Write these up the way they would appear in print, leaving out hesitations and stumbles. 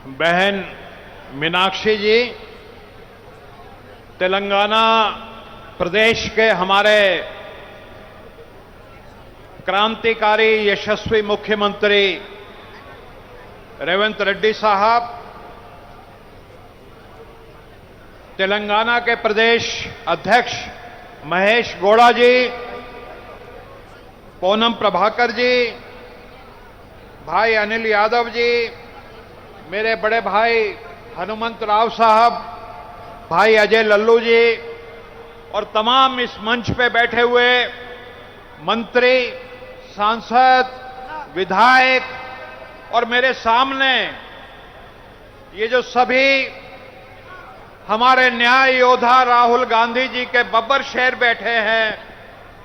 बहन मीनाक्षी जी, तेलंगाना प्रदेश के हमारे क्रांतिकारी यशस्वी मुख्यमंत्री रेवंत रेड्डी साहब, तेलंगाना के प्रदेश अध्यक्ष महेश गौड़ा जी, पूनम प्रभाकर जी, भाई अनिल यादव जी, मेरे बड़े भाई हनुमंत राव साहब, भाई अजय लल्लू जी और तमाम इस मंच पे बैठे हुए मंत्री, सांसद, विधायक और मेरे सामने ये जो सभी हमारे न्याय योद्धा राहुल गांधी जी के बब्बर शेर बैठे हैं,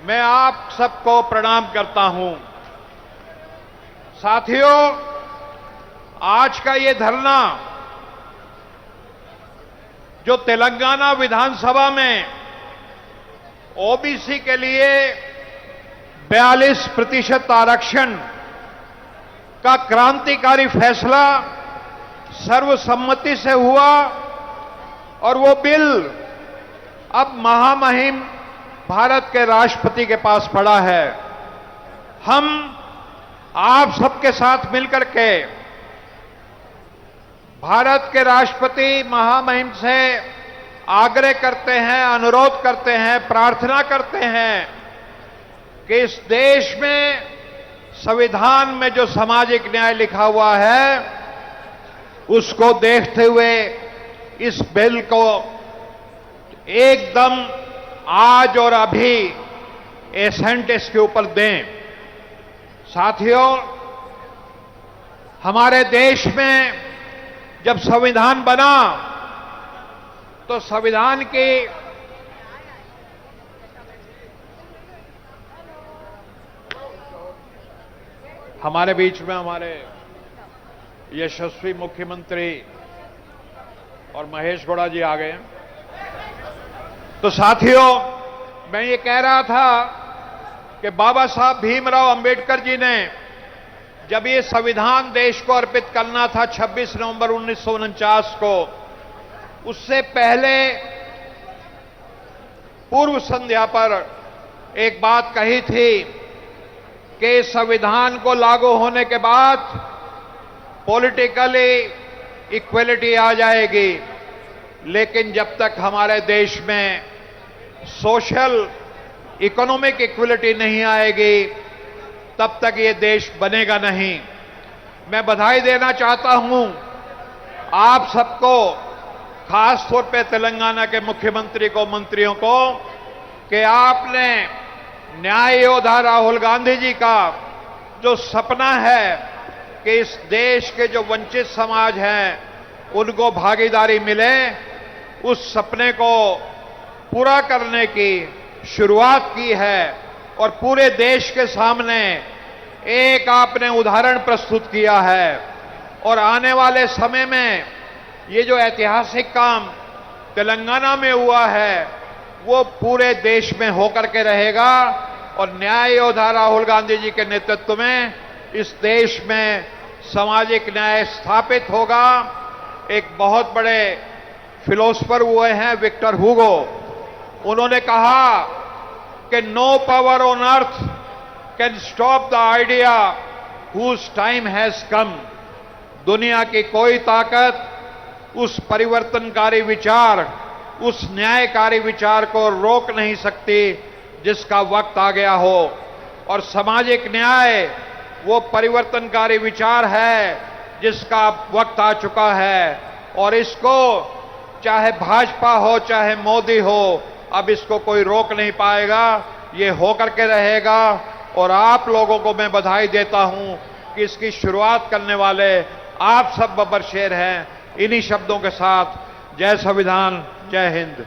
मैं आप सबको प्रणाम करता हूं। साथियों, आज का ये धरना जो तेलंगाना विधानसभा में ओबीसी के लिए 42% आरक्षण का क्रांतिकारी फैसला सर्वसम्मति से हुआ और वो बिल अब महामहिम भारत के राष्ट्रपति के पास पड़ा है। हम आप सबके साथ मिलकर के भारत के राष्ट्रपति महामहिम से आग्रह करते हैं, अनुरोध करते हैं, प्रार्थना करते हैं कि इस देश में संविधान में जो सामाजिक न्याय लिखा हुआ है उसको देखते हुए इस बिल को एकदम आज और अभी एसेंट इसके ऊपर दें। साथियों, हमारे देश में जब संविधान बना तो संविधान की हमारे बीच में हमारे यशस्वी मुख्यमंत्री और महेश गौड़ा जी आ गए हैं। तो साथियों, मैं ये कह रहा था कि बाबा साहब भीमराव अंबेडकर जी ने जब ये संविधान देश को अर्पित करना था 26 नवंबर 1949 को, उससे पहले पूर्व संध्या पर एक बात कही थी कि संविधान को लागू होने के बाद पॉलिटिकली इक्वलिटी आ जाएगी, लेकिन जब तक हमारे देश में सोशल इकोनॉमिक इक्वलिटी नहीं आएगी तब तक ये देश बनेगा नहीं। मैं बधाई देना चाहता हूं आप सबको, खास तौर पे तेलंगाना के मुख्यमंत्री को, मंत्रियों को, कि आपने न्याय योद्धा राहुल गांधी जी का जो सपना है कि इस देश के जो वंचित समाज हैं उनको भागीदारी मिले, उस सपने को पूरा करने की शुरुआत की है और पूरे देश के सामने एक आपने उदाहरण प्रस्तुत किया है। और आने वाले समय में ये जो ऐतिहासिक काम तेलंगाना में हुआ है वो पूरे देश में होकर के रहेगा और न्याय योद्धा राहुल गांधी जी के नेतृत्व में इस देश में सामाजिक न्याय स्थापित होगा। एक बहुत बड़े फिलोसफर हुए हैं विक्टर हुगो, उन्होंने कहा कि no power on earth can stop the idea whose time has come. दुनिया की कोई ताकत उस परिवर्तनकारी विचार, उस न्यायकारी विचार को रोक नहीं सकती जिसका वक्त आ गया हो। और सामाजिक न्याय वो परिवर्तनकारी विचार है जिसका वक्त आ चुका है और इसको चाहे भाजपा हो चाहे मोदी हो, अब इसको कोई रोक नहीं पाएगा, ये होकर के रहेगा। और आप लोगों को मैं बधाई देता हूं कि इसकी शुरुआत करने वाले आप सब बब्बर शेर हैं। इन्हीं शब्दों के साथ जय संविधान, जय हिंद।